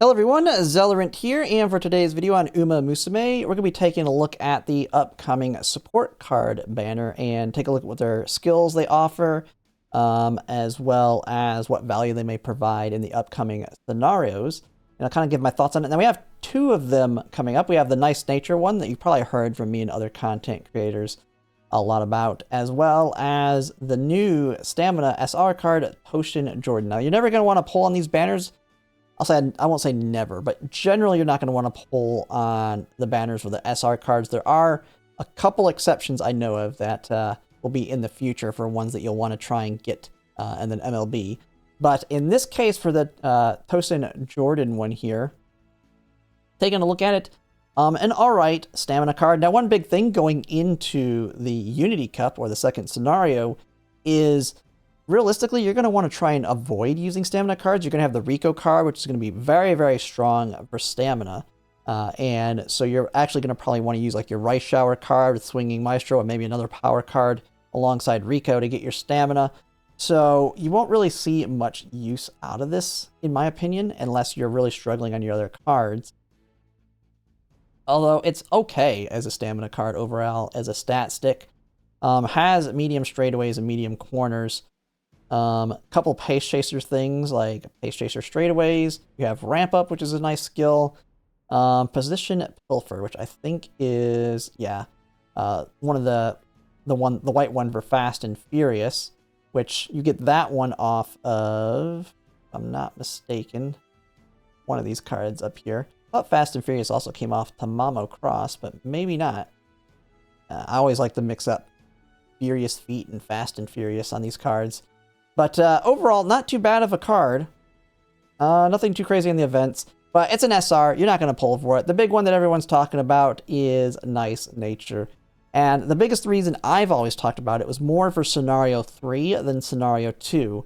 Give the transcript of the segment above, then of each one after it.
Hello everyone, Zellerant here, and for today's video on Umamusume, we're going to be taking a look at the upcoming support card banner and take a look at what their skills they offer, as well as what value they may provide in the upcoming scenarios. And I'll kind of give my thoughts on it. Now we have two of them coming up. We have the Nice Nature one that you've probably heard from me and other content creators a lot about, as well as the new Stamina SR card, Tosen Jordan. Now you're never going to want to pull on these banners. I won't say never, but generally you're not going to want to pull on the banners for the SR cards. There are a couple exceptions I know of that will be in the future for ones that you'll want to try and get and then MLB. But in this case, for the Tosen Jordan one here, taking a look at it, an alright stamina card. Now, one big thing going into the Unity Cup or the second scenario is realistically, you're going to want to try and avoid using stamina cards. You're going to have the Rico card, which is going to be very, very strong for stamina. And so you're actually going to probably want to use like your Rice Shower card with Swinging Maestro and maybe another power card alongside Rico to get your stamina. So you won't really see much use out of this, in my opinion, unless you're really struggling on your other cards. Although it's okay as a stamina card overall, as a stat stick. Has medium straightaways and medium corners. Couple pace chaser things like pace chaser straightaways. You have ramp up, which is a nice skill. Position pilfer, which I think is one of the white one for fast and furious, which you get that one off of, if I'm not mistaken, one of these cards up here. I thought Fast and Furious also came off Tamamo Cross, but maybe not. I always like to mix up Furious Feet and Fast and Furious on these cards. But overall, not too bad of a card. Nothing too crazy in the events. But it's an SR. You're not going to pull for it. The big one that everyone's talking about is Nice Nature. And the biggest reason I've always talked about it was more for Scenario 3 than Scenario 2.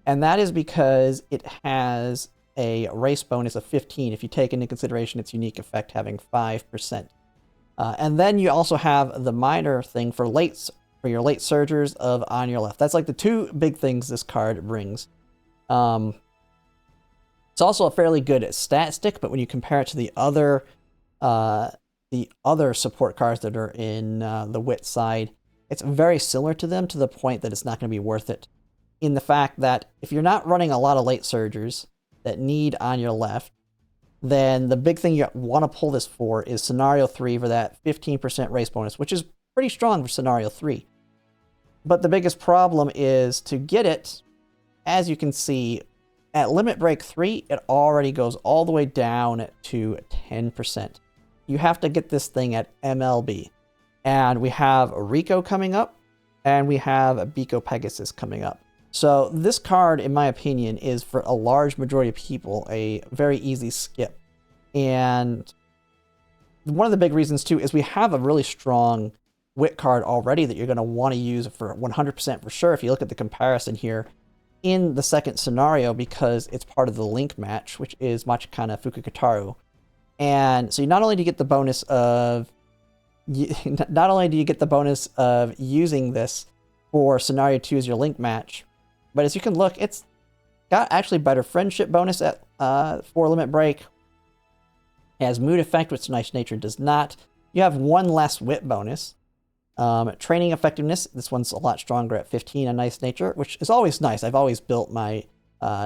And that is because it has a race bonus of 15 if you take into consideration its unique effect having 5%. And then you also have the minor thing for your late surgers of on your left. That's like the two big things this card brings. It's also a fairly good stat stick, but when you compare it to the other support cards that are in the wit side, it's very similar to them to the point that it's not going to be worth it. In the fact that if you're not running a lot of late surgers that need on your left, then the big thing you want to pull this for is Scenario 3 for that 15% race bonus, which is pretty strong for Scenario 3. But the biggest problem is to get it, as you can see, at Limit Break 3, it already goes all the way down to 10%. You have to get this thing at MLB. And we have Rico coming up, and we have Biko Pegasus coming up. So this card, in my opinion, is for a large majority of people a very easy skip. And one of the big reasons, too, is we have a really strong wit card already that you're going to want to use for 100% for sure if you look at the comparison here in the second scenario, because it's part of the link match, which is Machikana Fukukataru. And so not only do you get the bonus of using this for scenario 2 as your link match, but as you can look, it's got actually better friendship bonus at for Limit Break. It has mood effect, which Nice Nature does not. You have one less wit bonus. Training effectiveness, this one's a lot stronger at 15 on Nice Nature, which is always nice. I've always built my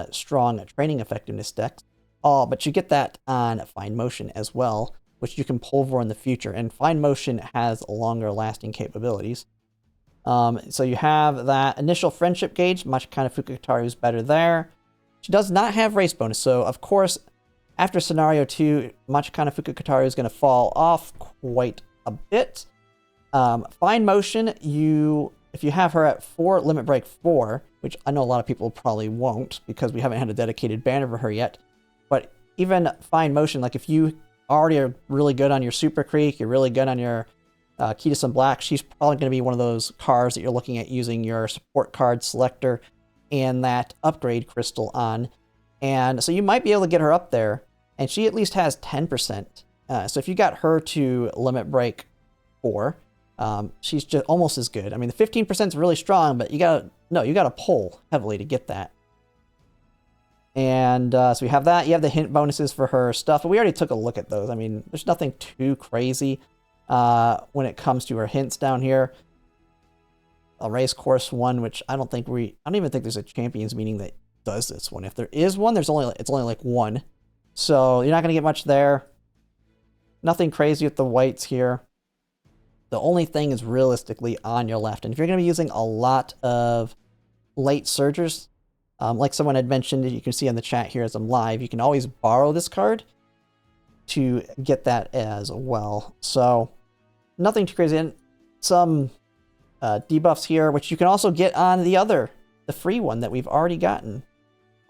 strong training effectiveness decks. But you get that on Fine Motion as well, which you can pull for in the future. And Fine Motion has longer lasting capabilities. So you have that initial friendship gauge. Machikana Fukukataru is better there. She does not have race bonus. So, of course, after Scenario 2, Machikana Fukukataru is going to fall off quite a bit. Fine Motion, if you have her at 4 Limit Break 4, which I know a lot of people probably won't because we haven't had a dedicated banner for her yet, but even Fine Motion, like if you already are really good on your Super Creek, you're really good on your Key to Some Black, she's probably going to be one of those cards that you're looking at using your support card selector and that upgrade crystal on. And so you might be able to get her up there, and she at least has 10%. So if you got her to Limit Break 4, she's just almost as good. I mean, the 15% is really strong, but you gotta pull heavily to get that. And so we have that. You have the hint bonuses for her stuff, but we already took a look at those. I mean, there's nothing too crazy when it comes to her hints down here. A race course one, which I don't even think there's a champions meeting that does this one. If there is one, it's only like one. So you're not going to get much there. Nothing crazy with the whites here. The only thing is realistically on your left. And if you're going to be using a lot of late surgers, like someone had mentioned, you can see on the chat here as I'm live, you can always borrow this card to get that as well. So nothing too crazy. And some debuffs here, which you can also get on the free one that we've already gotten.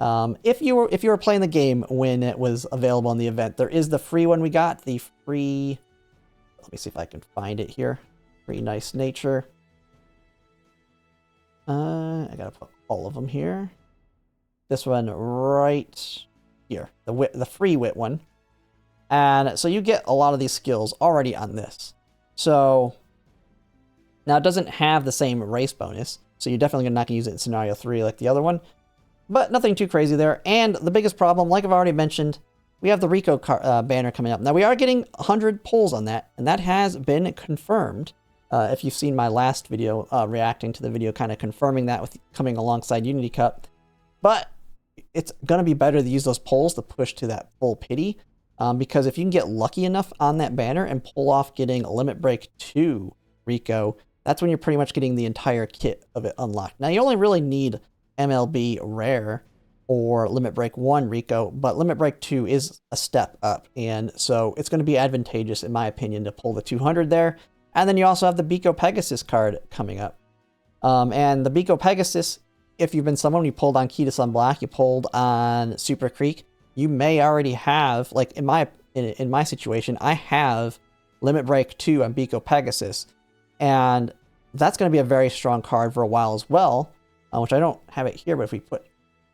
If you were playing the game when it was available in the event, there is the free one we got, the free, let me see if I can find it here. Free Nice Nature. I gotta put all of them here. This one right here, the free wit one. And so you get a lot of these skills already on this. So now it doesn't have the same race bonus, so you're definitely not gonna use it in scenario 3 like the other one. But nothing too crazy there. And the biggest problem, like I've already mentioned, we have the Rico banner coming up. Now, we are getting 100 pulls on that, and that has been confirmed. If you've seen my last video reacting to the video, kind of confirming that with coming alongside Unity Cup. But it's going to be better to use those pulls to push to that full pity, because if you can get lucky enough on that banner and pull off getting a Limit Break 2 Rico, that's when you're pretty much getting the entire kit of it unlocked. Now, you only really need MLB Rare or Limit Break 1 Rico, but Limit Break 2 is a step up, and so it's going to be advantageous, in my opinion, to pull the 200 there. And then you also have the Biko Pegasus card coming up. And the Biko Pegasus, if you've been someone, you pulled on Key to Sun Black, you pulled on Super Creek, you may already have, like in my situation, I have Limit Break 2 on Biko Pegasus, and that's going to be a very strong card for a while as well, which I don't have it here, but if we put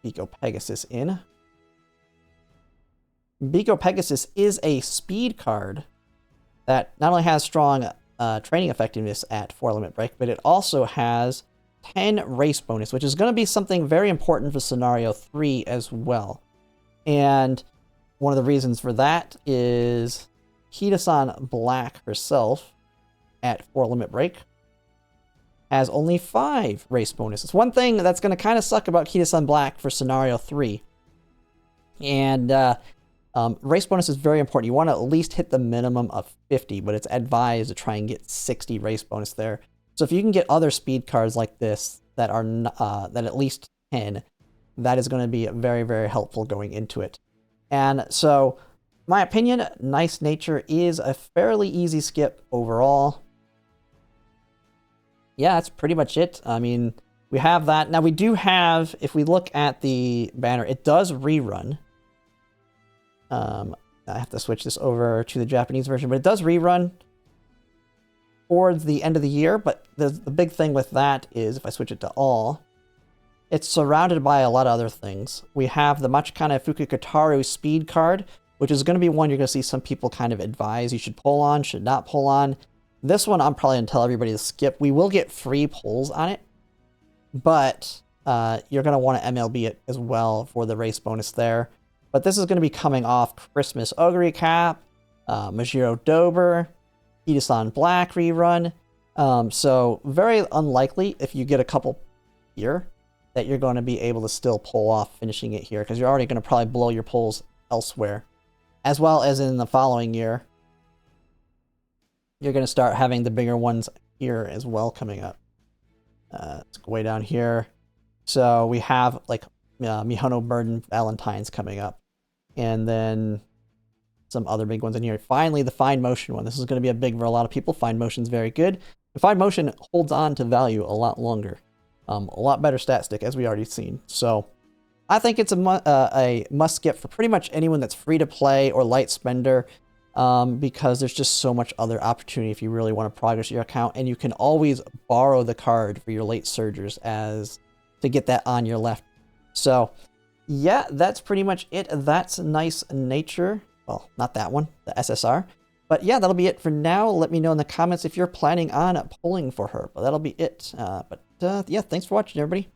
Biko Pegasus in. Biko Pegasus is a speed card that not only has strong training effectiveness at 4 Limit Break, but it also has 10 race bonus, which is going to be something very important for Scenario 3 as well. And one of the reasons for that is Kitasan Black herself at 4 Limit Break has only 5 race bonuses. One thing that's going to kind of suck about Kitasan Black for Scenario 3. And race bonus is very important. You want to at least hit the minimum of 50, but it's advised to try and get 60 race bonus there. So if you can get other speed cards like this that are that at least 10, that is going to be very, very helpful going into it. And so, my opinion, Nice Nature is a fairly easy skip overall. Yeah, that's pretty much it. I mean, we have that. Now, we do have, if we look at the banner, it does rerun. I have to switch this over to the Japanese version, but it does rerun towards the end of the year. But the big thing with that is, if I switch it to all, it's surrounded by a lot of other things. We have the Machikana Fukukataru speed card, which is going to be one you're going to see some people kind of advise you should pull on, should not pull on. This one, I'm probably going to tell everybody to skip. We will get free pulls on it, but you're going to want to MLB it as well for the race bonus there. But this is going to be coming off Christmas Ogre Cap, Majiro Dober, Kitasan Black rerun. So very unlikely if you get a couple here that you're going to be able to still pull off finishing it here, because you're already going to probably blow your pulls elsewhere. As well as in the following year, you're going to start having the bigger ones here as well coming up. Let's go way down here. So we have like Mihono Burden Valentine's coming up. And then some other big ones in here. Finally, the Fine Motion one. This is going to be a big for a lot of people. Fine Motion's very good. The Fine Motion holds on to value a lot longer. A lot better stat stick, as we already seen. So I think it's a must skip for pretty much anyone that's free to play or light spender, because there's just so much other opportunity if you really want to progress your account, and you can always borrow the card for your late surgers to get that on your left. So yeah, that's pretty much it. That's Nice Nature. Well, not that one, the SSR. But yeah, that'll be it for now. Let me know in the comments if you're planning on pulling for her. But that'll be it. Yeah, thanks for watching, everybody.